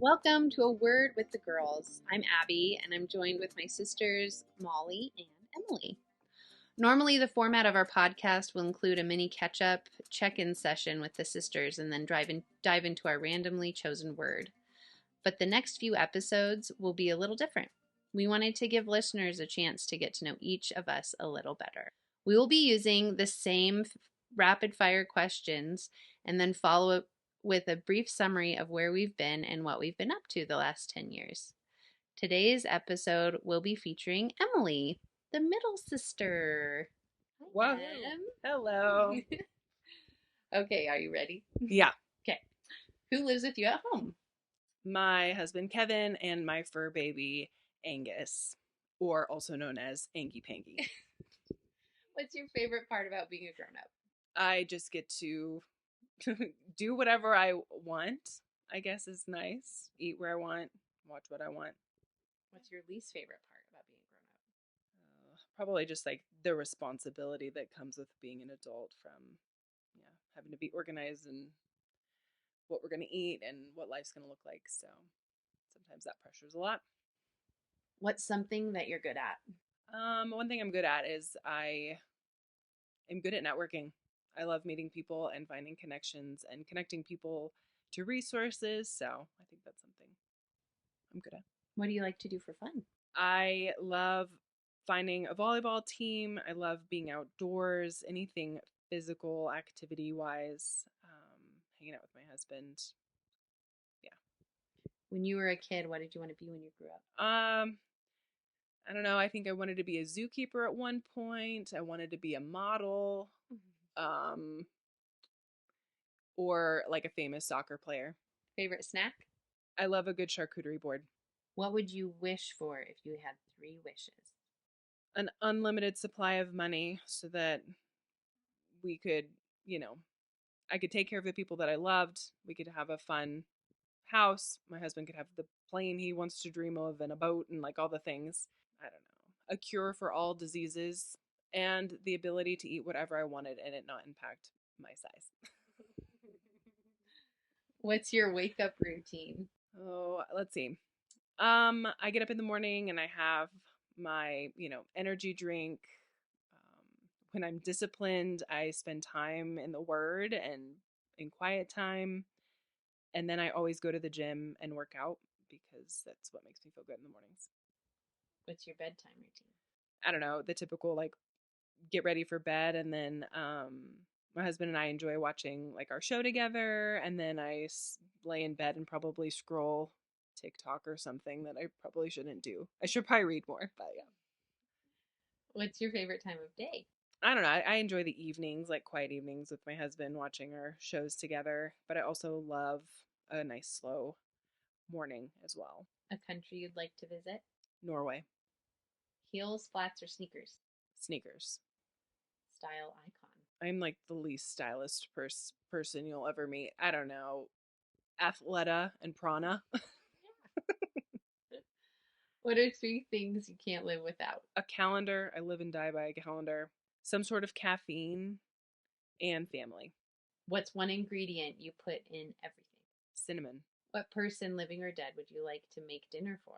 Welcome to A Word with the Girls. I'm Abby, and I'm joined with my sisters, Molly and Emily. Normally, the format of our podcast will include a mini catch up, check in session with the sisters, and then dive into our randomly chosen word. But the next few episodes will be a little different. We wanted to give listeners a chance to get to know each of us a little better. We will be using the same rapid fire questions and then follow up with a brief summary of where we've been and what we've been up to the last 10 years. Today's episode will be featuring Emily, the middle sister. Whoa. Em. Hello. Okay, are you ready? Yeah. Okay. Who lives with you at home? My husband Kevin and my fur baby Angus, or also known as Angie Pangy. What's your favorite part about being a grown up? I just get to do whatever I want, I guess is nice. Eat where I want, watch what I want. What's your least favorite part about being a grown up? Probably just like the responsibility that comes with being an adult from having to be organized and what we're going to eat and what life's going to look like. So sometimes that pressure's a lot. What's something that you're good at? One thing I'm good at is I am good at networking. I love meeting people and finding connections and connecting people to resources. So I think that's something I'm good at. What do you like to do for fun? I love finding a volleyball team. I love being outdoors, anything physical activity wise, hanging out with my husband. Yeah. When you were a kid, what did you want to be when you grew up? I don't know. I think I wanted to be a zookeeper at one point. I wanted to be a model. Or like a famous soccer player. Favorite snack? I love a good charcuterie board. What would you wish for if you had 3 wishes? An unlimited supply of money so that we could, I could take care of the people that I loved. We could have a fun house. My husband could have the plane he wants to dream of and a boat and like all the things. I don't know. A cure for all diseases and the ability to eat whatever I wanted and it not impact my size. What's your wake up routine? Oh, let's see. I get up in the morning and I have my, energy drink. When I'm disciplined, I spend time in the Word and in quiet time. And then I always go to the gym and work out because that's what makes me feel good in the mornings. What's your bedtime routine? I don't know, the typical like get ready for bed and then my husband and I enjoy watching like our show together and then I lay in bed and probably scroll TikTok or something that I probably shouldn't do. I should probably read more, but yeah. What's your favorite time of day? I don't know. I enjoy the evenings, like quiet evenings with my husband watching our shows together, but I also love a nice slow morning as well. A country you'd like to visit? Norway. Heels, flats, or sneakers? Sneakers. Style icon? I'm like the least stylist person you'll ever meet. I don't know. Athleta and Prana. What are 3 things you can't live without? A calendar. I live and die by a calendar. Some sort of caffeine and family. What's one ingredient you put in everything? Cinnamon. What person, living or dead, would you like to make dinner for?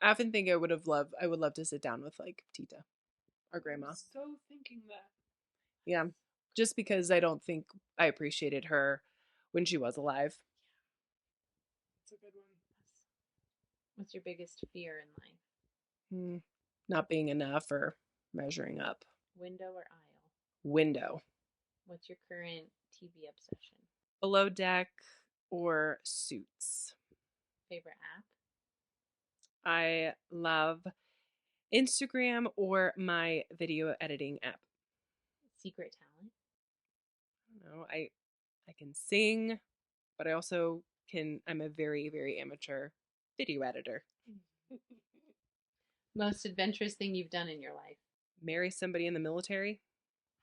I often think I would love to sit down with like Tita, our grandma. I'm so thinking that. Yeah. Just because I don't think I appreciated her when she was alive. That's a good one. What's your biggest fear in life? Not being enough or measuring up. Window or aisle? Window. What's your current TV obsession? Below Deck or Suits. Favorite app? I love Instagram or my video editing app. Secret talent? I don't know. I can sing, but I also I'm a very, very amateur video editor. Most adventurous thing you've done in your life? Marry somebody in the military.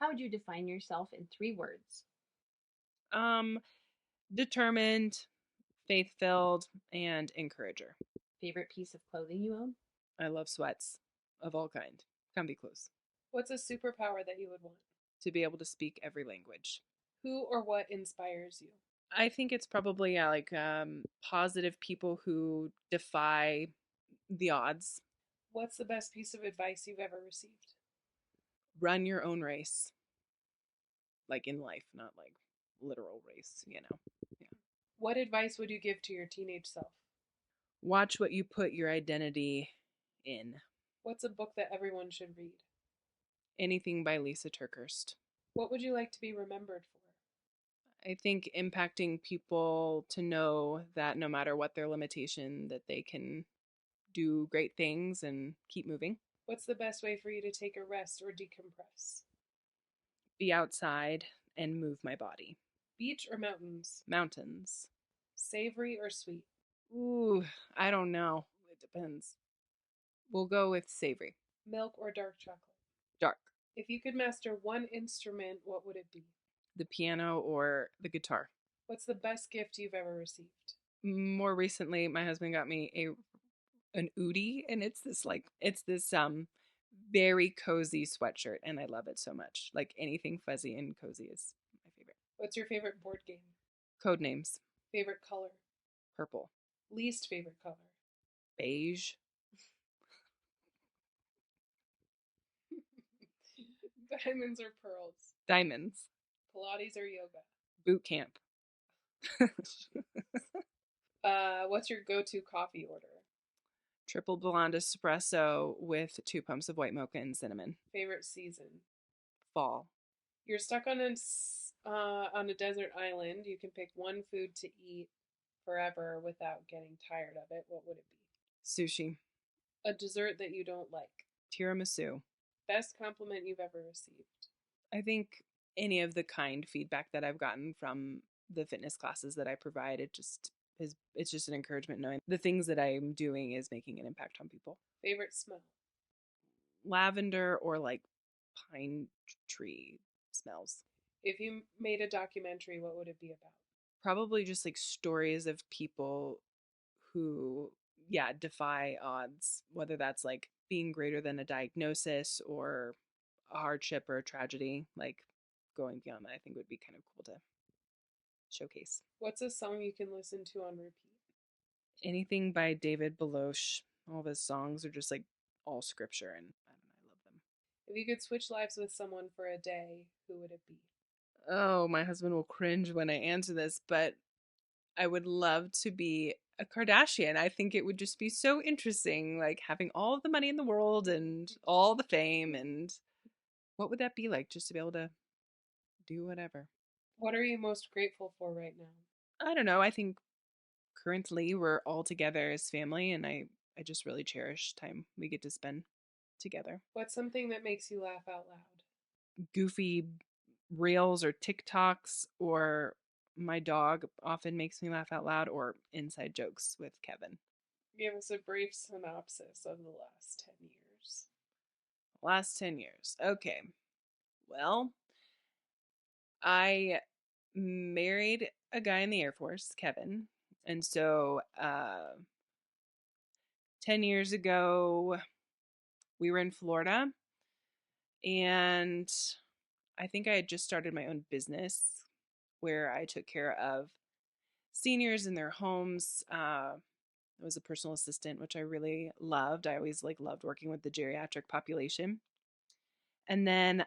How would you define yourself in 3 words? Determined, faith-filled, and encourager. Favorite piece of clothing you own? I love sweats of all kind. Comfy clothes. What's a superpower that you would want? To be able to speak every language. Who or what inspires you? I think it's probably positive people who defy the odds. What's the best piece of advice you've ever received? Run your own race, like in life, not like literal race, you know. Yeah. What advice would you give to your teenage self? Watch what you put your identity in. What's a book that everyone should read? Anything by Lisa Turkhurst. What would you like to be remembered for? I think impacting people to know that no matter what their limitation, that they can do great things and keep moving. What's the best way for you to take a rest or decompress? Be outside and move my body. Beach or mountains? Mountains. Savory or sweet? Ooh, I don't know. It depends. We'll go with savory. Milk or dark chocolate? Dark. If you could master one instrument, what would it be? The piano or the guitar. What's the best gift you've ever received? More recently, my husband got me an Udi, and it's this very cozy sweatshirt, and I love it so much. Like anything fuzzy and cozy is my favorite. What's your favorite board game? Code names. Favorite color? Purple. Least favorite color? Beige. Diamonds or pearls? Diamonds. Pilates or yoga? Boot camp. What's your go-to coffee order? Triple blonde espresso with 2 pumps of white mocha and cinnamon. Favorite season? Fall. You're stuck on a desert island. You can pick one food to eat forever without getting tired of it. What would it be? Sushi. A dessert that you don't like. Tiramisu. Best compliment you've ever received. I think any of the kind feedback that I've gotten from the fitness classes that I provide, it's just an encouragement knowing the things that I'm doing is making an impact on people. Favorite smell? Lavender or like pine tree smells. If you made a documentary, what would it be about? Probably just like stories of people who, defy odds, whether that's like being greater than a diagnosis or a hardship or a tragedy, like going beyond that, I think would be kind of cool to showcase. What's a song you can listen to on repeat? Anything by David Beloche. All of his songs are just like all scripture, and I don't know, I love them. If you could switch lives with someone for a day, who would it be? Oh, my husband will cringe when I answer this, but I would love to be a Kardashian. I think it would just be so interesting, like having all of the money in the world and all the fame. And what would that be like, just to be able to do whatever? What are you most grateful for right now? I don't know. I think currently we're all together as family, and I just really cherish time we get to spend together. What's something that makes you laugh out loud? Goofy reels or TikToks, or my dog often makes me laugh out loud, or inside jokes with Kevin. Give us a brief synopsis of the last 10 years. Last 10 years. Okay. Well, I married a guy in the Air Force, Kevin. And so 10 years ago, we were in Florida. And I think I had just started my own business where I took care of seniors in their homes. I was a personal assistant, which I really loved. I always loved working with the geriatric population. And then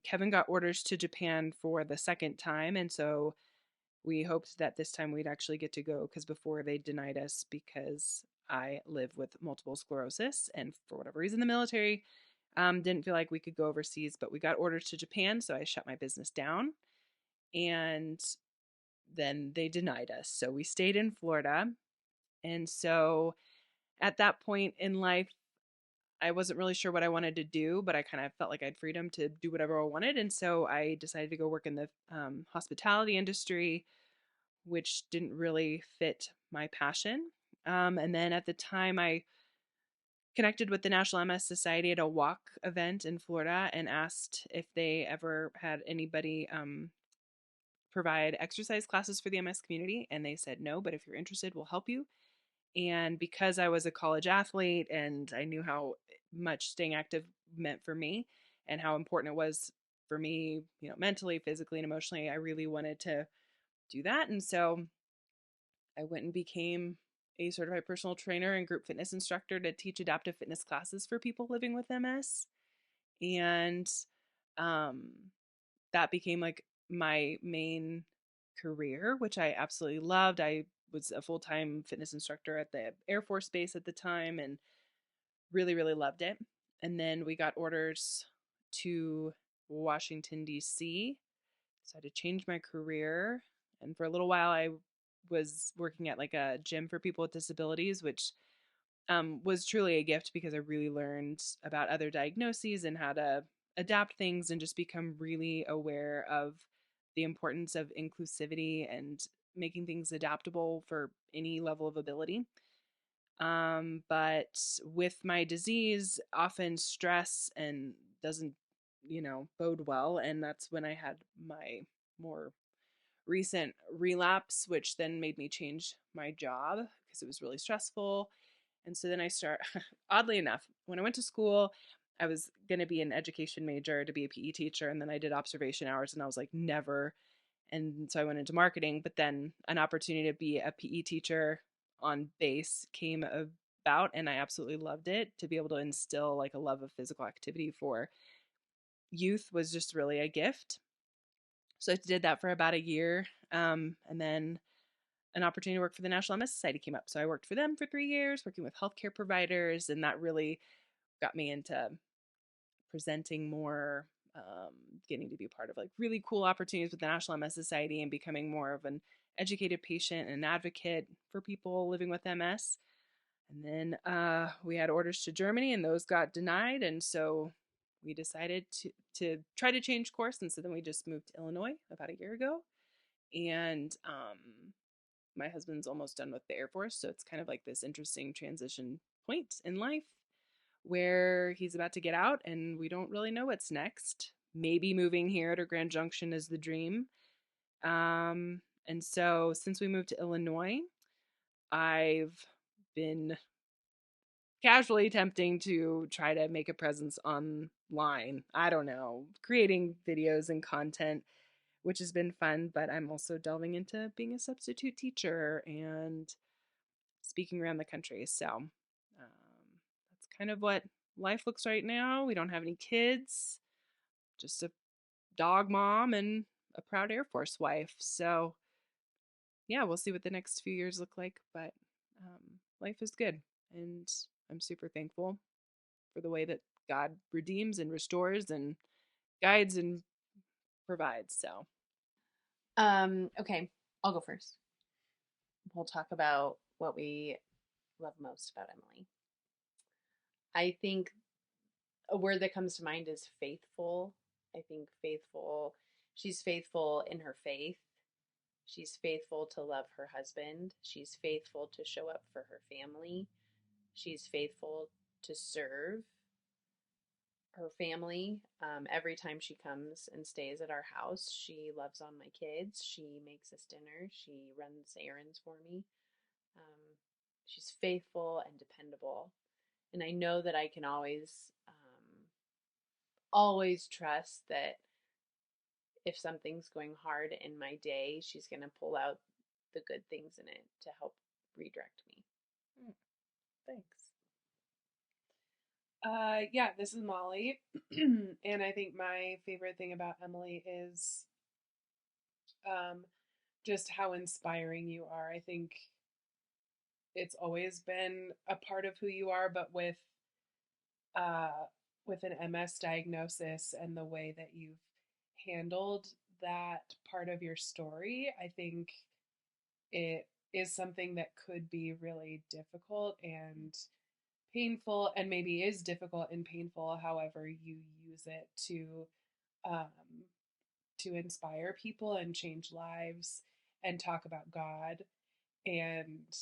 Kevin got orders to Japan for the second time. And so we hoped that this time we'd actually get to go, because before they denied us because I live with multiple sclerosis. And for whatever reason, the military didn't feel like we could go overseas. But we got orders to Japan, so I shut my business down. And then they denied us. So we stayed in Florida. And so at that point in life, I wasn't really sure what I wanted to do, but I kind of felt like I had freedom to do whatever I wanted. And so I decided to go work in the hospitality industry, which didn't really fit my passion. And then at the time, I connected with the National MS Society at a walk event in Florida and asked if they ever had anybody provide exercise classes for the MS community. And they said no, but if you're interested, we'll help you. And because I was a college athlete and I knew how much staying active meant for me and how important it was for me, mentally, physically, and emotionally, I really wanted to do that. And so I went and became a certified personal trainer and group fitness instructor to teach adaptive fitness classes for people living with MS. And um, that became like my main career, which I absolutely loved. I was a full-time fitness instructor at the Air Force Base at the time and really, really loved it. And then we got orders to Washington, D.C. So I had to change my career. And for a little while, I was working at like a gym for people with disabilities, which was truly a gift because I really learned about other diagnoses and how to adapt things and just become really aware of the importance of inclusivity and making things adaptable for any level of ability. But with my disease, often stress and doesn't, bode well. And that's when I had my more recent relapse, which then made me change my job because it was really stressful. And so then oddly enough, when I went to school, I was going to be an education major to be a PE teacher. And then I did observation hours and I was like, never. And so I went into marketing, but then an opportunity to be a PE teacher on base came about and I absolutely loved it. To be able to instill like a love of physical activity for youth was just really a gift. So I did that for about a year. And then an opportunity to work for the National MS Society came up. So I worked for them for 3 years, working with healthcare providers. And that really got me into presenting more, getting to be part of like really cool opportunities with the National MS Society and becoming more of an educated patient and an advocate for people living with MS. And then we had orders to Germany and those got denied. And so we decided to try to change course. And so then we just moved to Illinois about a year ago. And my husband's almost done with the Air Force. So it's kind of like this interesting transition point in life where he's about to get out and we don't really know what's next. Maybe moving here to Grand Junction is the dream. And so since we moved to Illinois, I've been casually attempting to try to make a presence online. I don't know, creating videos and content, which has been fun, but I'm also delving into being a substitute teacher and speaking around the country. So that's kind of what life looks right now. We don't have any kids, just a dog mom and a proud Air Force wife. So yeah, we'll see what the next few years look like, but life is good. And I'm super thankful for the way that God redeems and restores and guides and provides. So, Okay, I'll go first. We'll talk about what we love most about Emily. I think a word that comes to mind is faithful. I think she's faithful in her faith. She's faithful to love her husband. She's faithful to show up for her family. She's faithful to serve her family. Every time she comes and stays at our house, she loves on my kids. She makes us dinner. She runs errands for me. She's faithful and dependable. And I know that I can always trust that if something's going hard in my day, she's going to pull out the good things in it to help redirect me. thanks. Yeah, this is Molly. And I think my favorite thing about Emily is just how inspiring you are. I think it's always been a part of who you are, but uh, with an MS diagnosis and the way that you've handled that part of your story, I think it is something that could be really difficult and painful, and maybe is difficult and painful, however you use it um, to inspire people and change lives and talk about God. And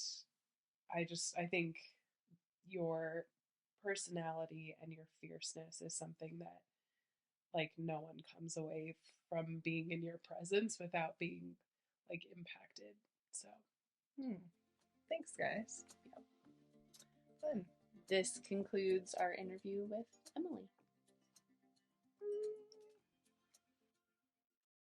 I think your personality and your fierceness is something that like no one comes away from being in your presence without being like impacted. So Thanks, guys. Yep. Fun. This concludes our interview with Emily.